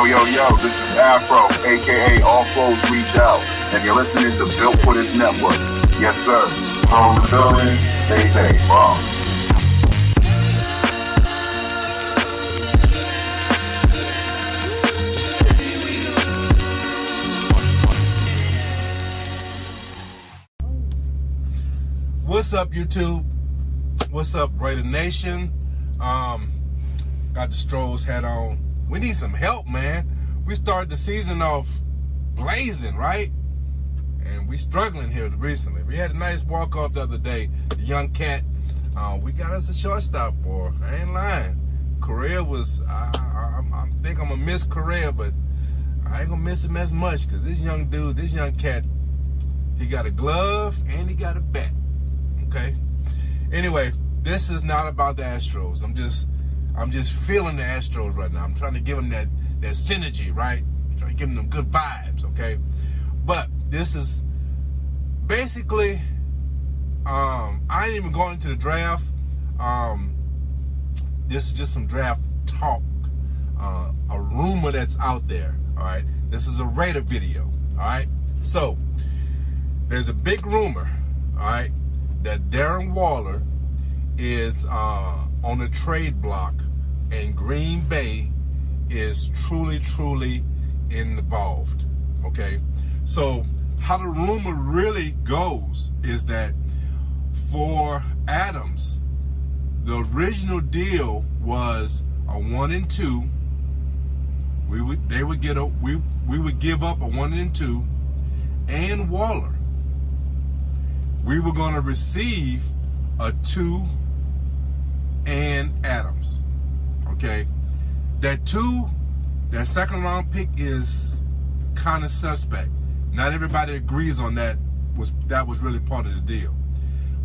Yo, this is Afro, aka All Flows Reach Out, and you're listening to Built for This Network. Yes, sir. From the building, stay safe. What's up, YouTube? What's up, Raider Nation? Got the Strohs hat on. We need some help, man. We started the season off blazing, right? And we struggling here recently. We had a nice walk-off the other day. The young cat, we got us a shortstop, boy. I ain't lying. Correa was, I think I'm going to miss Correa, but I ain't going to miss him as much because this young dude, this young cat, he got a glove and he got a bat, okay? Anyway, this is not about the Astros. I'm just feeling the Astros right now. I'm trying to give them that synergy, right? I'm trying to give them good vibes, okay? But this is basically, I ain't even going into the draft. This is just some draft talk, a rumor that's out there, all right? This is a Raider video, all right? So, there's a big rumor, all right, that Darren Waller is on the trade block and Green Bay is truly involved, okay? So how the rumor really goes is that for Adams, the original deal was a 1 and 2. We would give up a 1 and 2 and Waller. We were going to receive a 2 and Adams, okay? That second round pick is kind of suspect. Not everybody agrees on that. That was really part of the deal.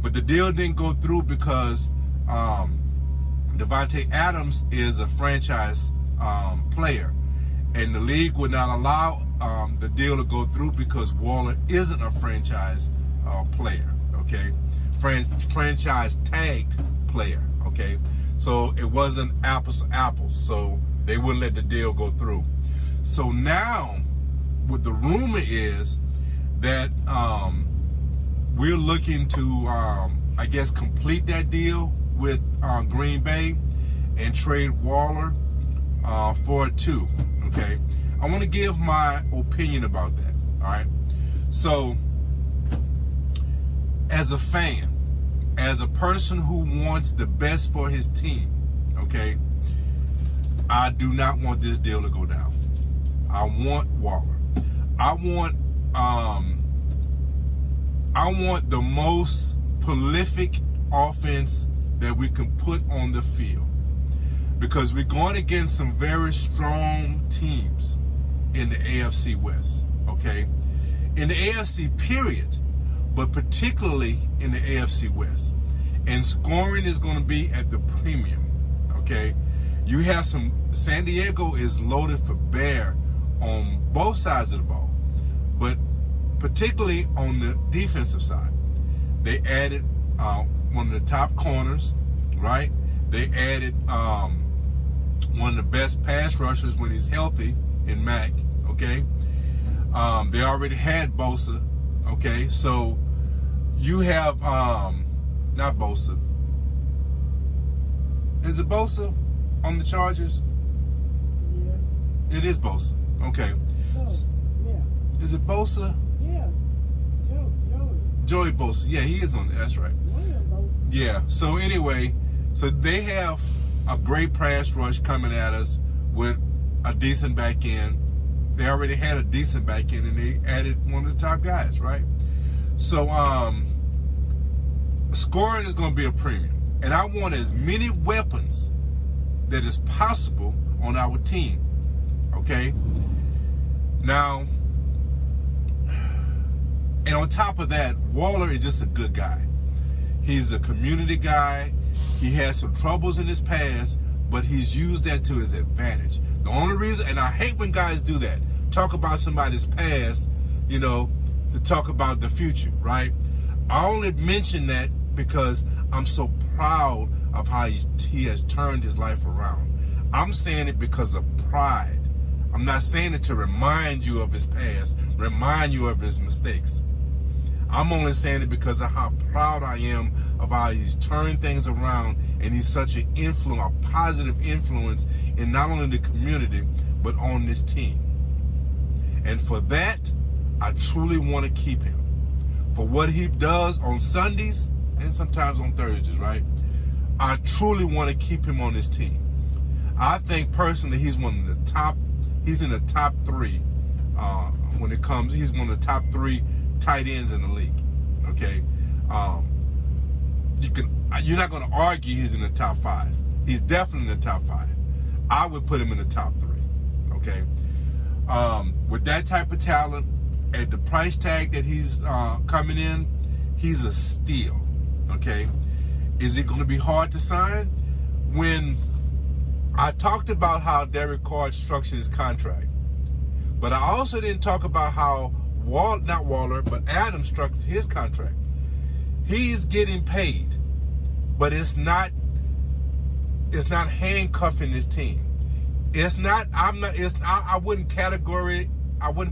But the deal didn't go through because Devontae Adams is a franchise player, and the league would not allow the deal to go through because Waller isn't a franchise player, okay? Franchise tagged player, okay? So it wasn't apples to apples, so they wouldn't let the deal go through. So now, what the rumor is that we're looking to, I guess, complete that deal with Green Bay and trade Waller for a 2, okay? I want to give my opinion about that, all right? So, as a fan, as a person who wants the best for his team, okay, I do not want this deal to go down. I want Waller. I want the most prolific offense that we can put on the field, because we're going against some very strong teams in the AFC West, okay? In the AFC period, but particularly in the AFC West. And scoring is going to be at the premium, okay? You have San Diego is loaded for bear on both sides of the ball, but particularly on the defensive side. They added one of the top corners, right? They added one of the best pass rushers when he's healthy in Mac, okay? They already had Bosa, okay? So you have, not Bosa. Is it Bosa on the Chargers? Yeah. It is Bosa, okay. Oh, yeah. Is it Bosa? Yeah. Joey Bosa. Yeah, he is on there. That's right. Yeah. So anyway, so they have a great pass rush coming at us with a decent back end. They already had a decent back end, and they added one of the top guys, right? So scoring is going to be a premium, and I want as many weapons that is possible on our team. Okay. Now, and on top of that, Waller is just a good guy. He's a community guy. He has some troubles in his past, but he's used that to his advantage. The only reason, and I hate when guys do that, talk about somebody's past, you know, to talk about the future, right? I only mention that because I'm so proud of how he has turned his life around. I'm saying it because of pride. I'm not saying it to remind you of his past, remind you of his mistakes. I'm only saying it because of how proud I am of how he's turned things around, and he's such an influence, a positive influence in not only the community, but on this team. And for that, I truly want to keep him. For what he does on Sundays and sometimes on Thursdays, right? I truly want to keep him on this team. I think personally he's one of the top, he's in the top three when it comes, he's one of the top 3 tight ends in the league. Okay, you're not going to argue he's in the top 5. He's definitely in the top 5. I would put him in the top 3. Okay, with that type of talent at the price tag that he's coming in, he's a steal. Okay, is it going to be hard to sign? When I talked about how Derek Carr structured his contract, but I also didn't talk about how not Waller, but Adams structured his contract. He's getting paid, but it's not handcuffing his team. I wouldn't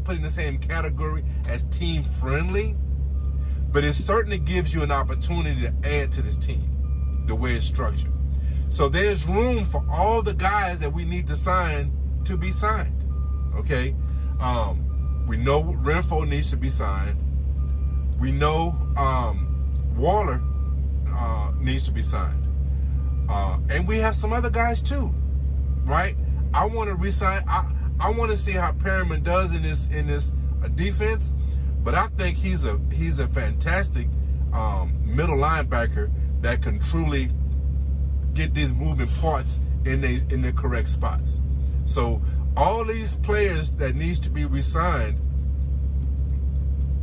put in the same category as team friendly, but it certainly gives you an opportunity to add to this team, the way it's structured. So there's room for all the guys that we need to sign to be signed. Okay, we know Renfro needs to be signed. We know Waller needs to be signed, and we have some other guys too, right? I want to resign. I want to see how Perriman does in this defense, but I think he's a fantastic middle linebacker that can truly get these moving parts in the correct spots. So all these players that needs to be re-signed,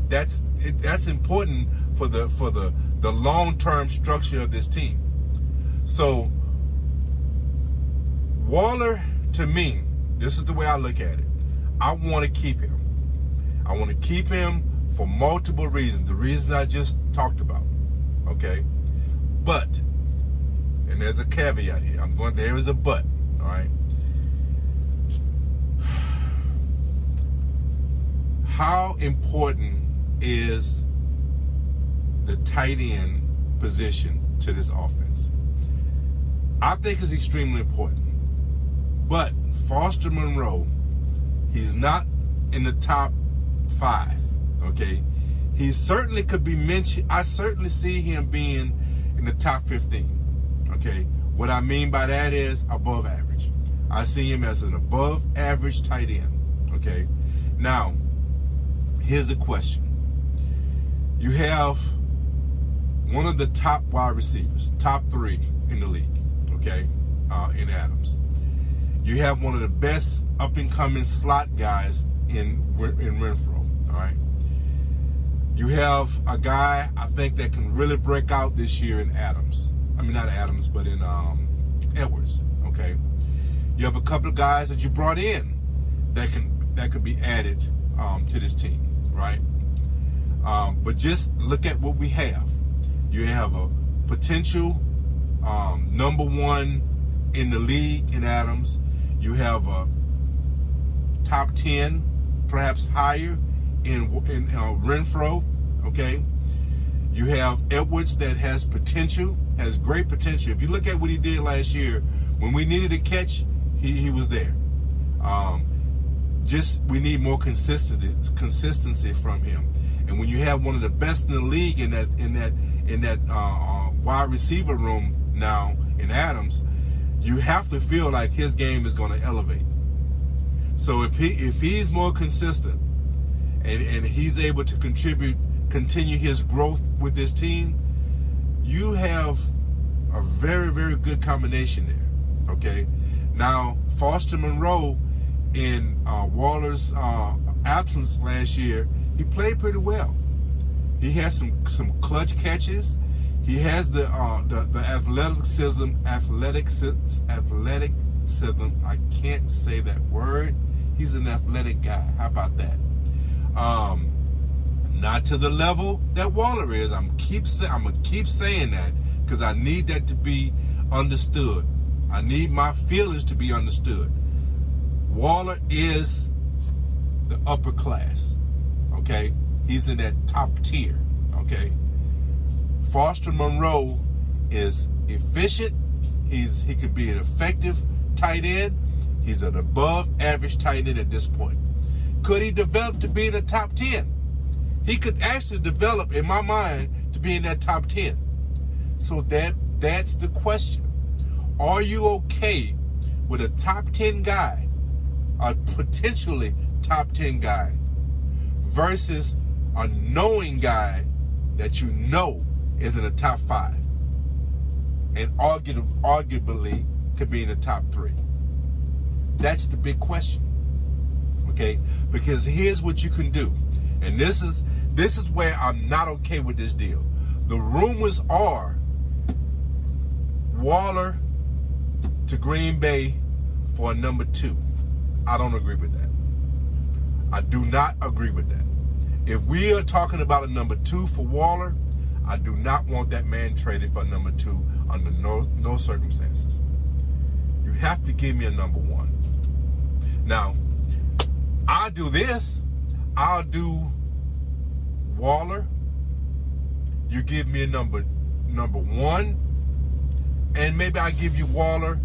that's important for the long-term structure of this team. So Waller, to me, this is the way I look at it. I want to keep him. I want to keep him for multiple reasons. The reasons I just talked about. Okay? But, and there's a caveat here. There is a but. All right? How important is the tight end position to this offense? I think it's extremely important. But Foster Monroe, he's not in the top 5, okay? He certainly could be mentioned. I certainly see him being in the top 15, okay? What I mean by that is above average. I see him as an above average tight end, okay? Now, here's a question. You have one of the top wide receivers, top 3 in the league, okay, in Adams. You have one of the best up-and-coming slot guys in Renfro, all right? You have a guy, I think, that can really break out this year in Adams. I mean, not Adams, but in Edwards, okay? You have a couple of guys that you brought in that could be added to this team, right? But just look at what we have. You have a potential number 1 in the league in Adams. You have a top 10, perhaps higher, in Renfro, okay? You have Edwards that has potential, has great potential. If you look at what he did last year, when we needed a catch, he was there. We need more consistency from him. And when you have one of the best in the league in that wide receiver room now in Adams, you have to feel like his game is going to elevate. So if he's more consistent and he's able to continue his growth with this team, you have a very, very good combination there. Okay. Now, Foster Monroe, in Waller's absence last year, he played pretty well. He had some clutch catches. He has the athleticism. I can't say that word. He's an athletic guy. How about that? Not to the level that Waller is. I'm gonna keep saying that because I need that to be understood. I need my feelings to be understood. Waller is the upper class, okay? He's in that top tier, okay? Foster Monroe is efficient. He could be an effective tight end. He's an above average tight end at this point. Could he develop to be in the top 10? He could actually develop, in my mind, to be in that top 10. So that's the question. Are you okay with a top 10 guy, a potentially top 10 guy, versus a knowing guy that you know is in the top 5 and arguably could be in the top 3? That's the big question, okay? Because here's what you can do, and this is where I'm not okay with this deal. The rumors are Waller to Green Bay for a number 2. I don't agree with that. I do not agree with that. If we are talking about a number 2 for Waller, I do not want that man traded for a number 2 under no circumstances. You have to give me a number 1. Now, I'll do this. I'll do Waller. You give me a number 1, and maybe I give you Waller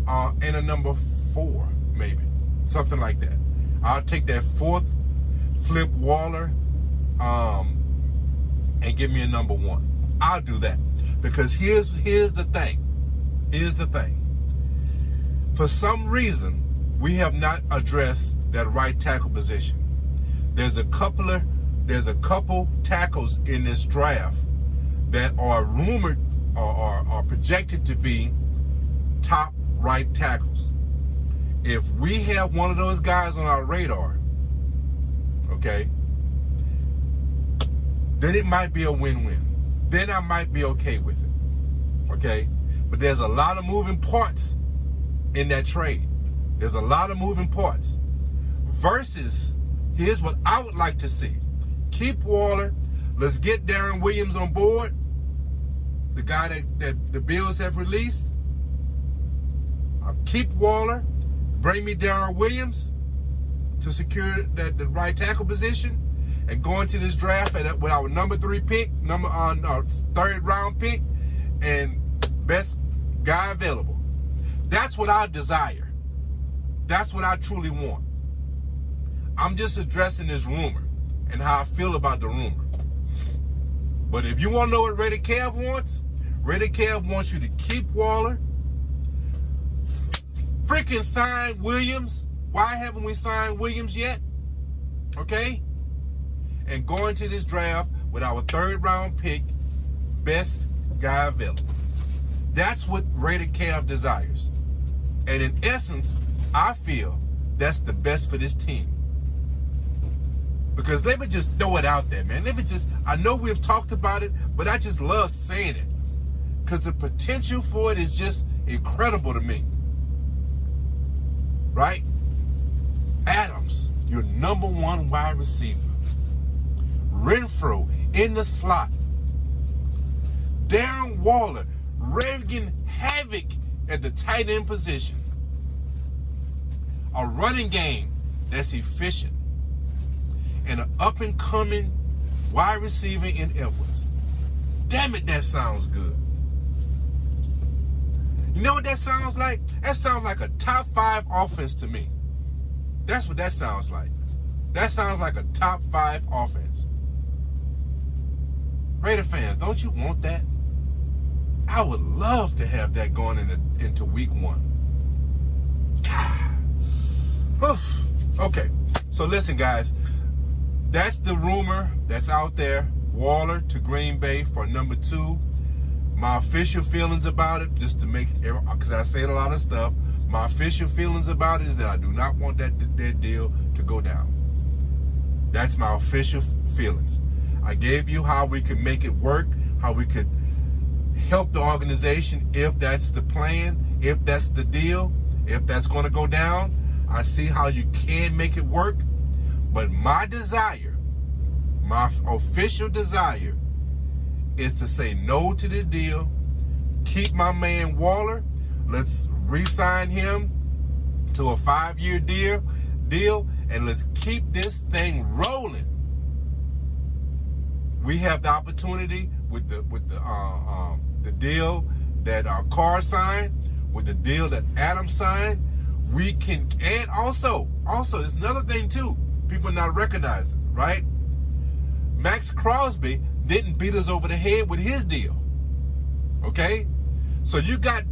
and a number 4, maybe something like that. I'll take that 4th, flip Waller, and give me a number 1. I'll do that, because here's the thing. Here's the thing. For some reason, we have not addressed that right tackle position. There's a couple tackles in this draft that are rumored or are projected to be top right tackles. If we have one of those guys on our radar, okay, then it might be a win-win. Then I might be okay with it, okay? But there's a lot of moving parts in that trade. There's a lot of moving parts. Versus, here's what I would like to see. Keep Waller. Let's get Darren Williams on board, the guy that the Bills have released. I'll keep Waller. Bring me Darren Williams to secure the right tackle position, and go into this draft with our number 3 pick, our 3rd round pick, and best guy available. That's what I desire. That's what I truly want. I'm just addressing this rumor and how I feel about the rumor. But if you want to know what RaiderKev wants, RaiderKev wants you to keep Waller, freaking sign Williams. Why haven't we signed Williams yet? Okay? And go into this draft with our 3rd round pick, best guy available. That's what RaiderKev desires. And in essence, I feel that's the best for this team. Because let me just throw it out there, man. I know we've talked about it, but I just love saying it. Because the potential for it is just incredible to me. Right? Adams, your number 1 wide receiver. Renfro in the slot. Darren Waller wreaking havoc at the tight end position. A running game that's efficient. And an up-and-coming wide receiver in Edwards. Damn it, that sounds good. You know what that sounds like? That sounds like a top 5 offense to me. That's what that sounds like. That sounds like a top 5 offense. Raider fans, don't you want that? I would love to have that going into week 1. God. Okay, so listen, guys. That's the rumor that's out there. Waller to Green Bay for number 2. My official feelings about it, just to make, because I said a lot of stuff, my official feelings about it is that I do not want that deal to go down. That's my official feelings. I gave you how we could make it work, how we could help the organization if that's the plan, if that's the deal, if that's going to go down. I see how you can make it work. But my desire, my official desire, is to say no to this deal. Keep my man Waller. Let's re-sign him to a 5-year deal, and let's keep this thing rolling. We have the opportunity with the deal that Carr signed, with the deal that Adam signed. We can, and also there's another thing too. People not recognizing, right? Max Crosby didn't beat us over the head with his deal. Okay, so you got,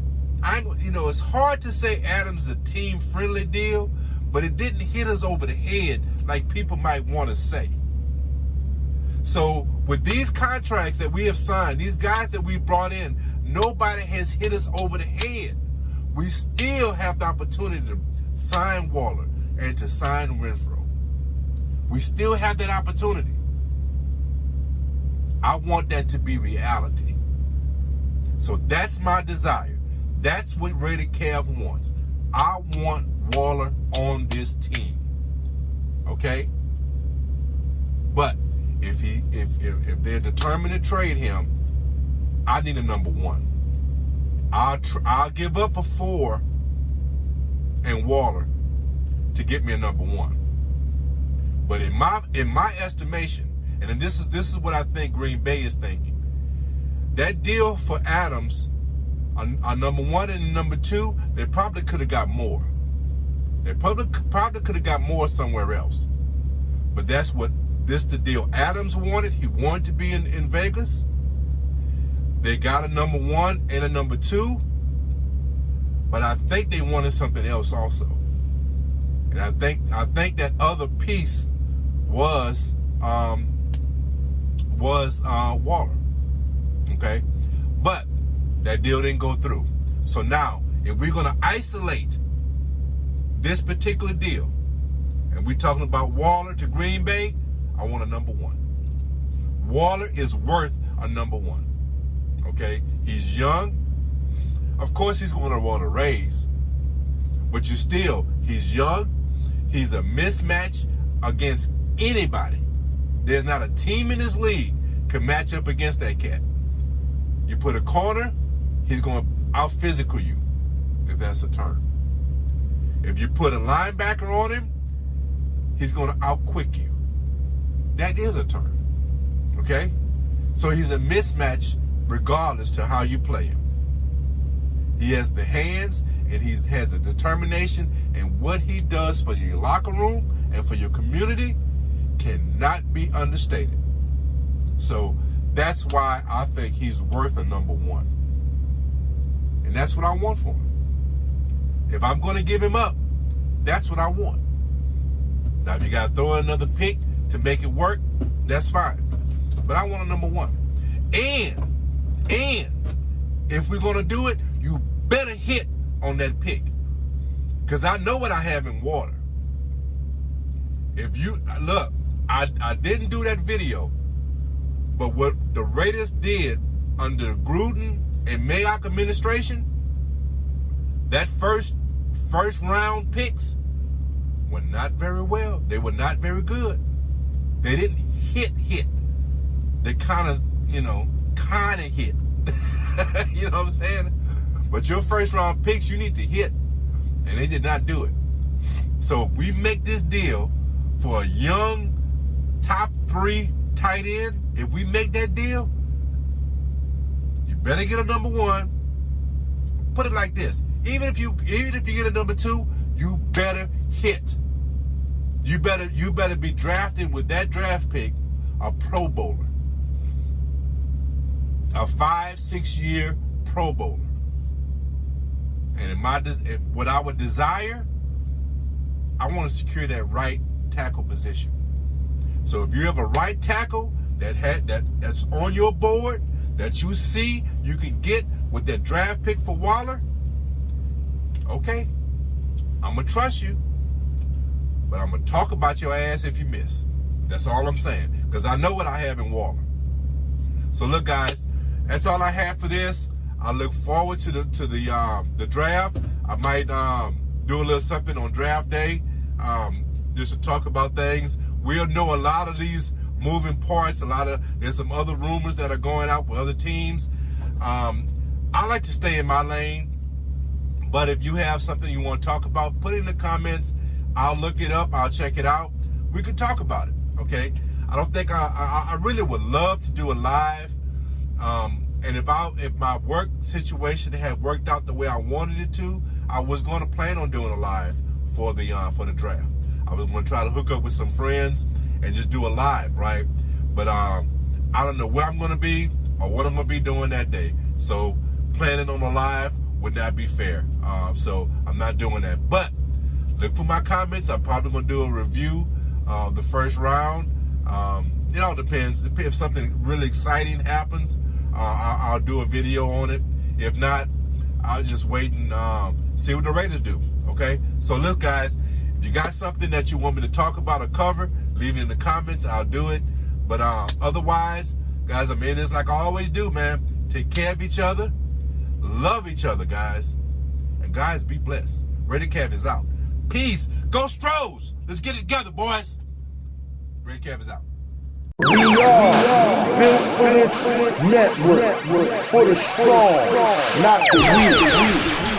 it's hard to say Adams is a team-friendly deal, but it didn't hit us over the head like people might want to say. So with these contracts that we have signed, these guys that we brought in, nobody has hit us over the head. We still have the opportunity to sign Waller and to sign Renfro. We still have that opportunity. I want that to be reality. So that's my desire. That's what RaiderKev wants. I want Waller on this team. Okay? But if they're determined to trade him, I need a number one. I'll give up a 4 and Waller to get me a number one. But in my estimation, and then this is what I think Green Bay is thinking. That deal for Adams, a number 1 and a number 2, they probably could have got more. They probably could have got more somewhere else. But that's the deal Adams wanted. He wanted to be in Vegas. They got a number 1 and a number 2. But I think they wanted something else also. And I think that other piece was Waller. Okay, but that deal didn't go through. So now, if we're going to isolate this particular deal, and we're talking about Waller to Green Bay, I want a number 1. Waller is worth a number 1. Okay, he's young. Of course, he's going to want a raise, but he's young. He's a mismatch against anybody. There's not a team in this league can match up against that cat. You put a corner, he's going to out-physical you, if that's a term. If you put a linebacker on him, he's going to out-quick you. That is a term. Okay? So he's a mismatch regardless to how you play him. He has the hands, and he has the determination, and what he does for your locker room and for your community cannot be understated. So that's why I think he's worth a number 1. And that's what I want for him. If I'm going to give him up, that's what I want. Now, if you got to throw another pick to make it work, that's fine. But I want a number 1. And if we're going to do it, you better hit on that pick. Because I know what I have in Water. If you, look, I didn't do that video. But what the Raiders did under Gruden and Mayock administration, that first round picks were not very well. They were not very good. They didn't hit. They kind of hit. You know what I'm saying? But your first round picks, you need to hit. And they did not do it. So if we make this deal for a young top 3 tight end, if we make that deal, you better get a number 1. Put it like this: even if you get a number 2, you better hit. You better be drafted with that draft pick a Pro Bowler, a 5-6 year Pro Bowler. And what I would desire, I want to secure that right tackle position. So if you have a right tackle that's on your board, that you see you can get with that draft pick for Waller, okay, I'm going to trust you, but I'm going to talk about your ass if you miss. That's all I'm saying, because I know what I have in Waller. So look, guys, that's all I have for this. I look forward to the draft. I might do a little something on draft day, just to talk about things. We'll know a lot of these moving parts. There's some other rumors that are going out with other teams. I like to stay in my lane, But if you have something you want to talk about, put it in the comments. I'll look it up. I'll check it out. We could talk about it, okay? I don't think I really would love to do a live. And if my work situation had worked out the way I wanted it to, I was going to plan on doing a live for the draft. I was going to try to hook up with some friends and just do a live, right? But I don't know where I'm going to be or what I'm going to be doing that day. So planning on a live would not be fair. So I'm not doing that. But look for my comments. I'm probably going to do a review of the first round. It all depends. If something really exciting happens, I'll do a video on it. If not, I'll just wait and see what the Raiders do. Okay? So look, guys, if you got something that you want me to talk about or cover, leave it in the comments. I'll do it. But otherwise, guys, I'm in this like I always do, man. Take care of each other. Love each other, guys. And guys, be blessed. RaiderKev is out. Peace. Go Stros. Let's get it together, boys. RaiderKev is out. We are built for this network, for the strong, not the weak.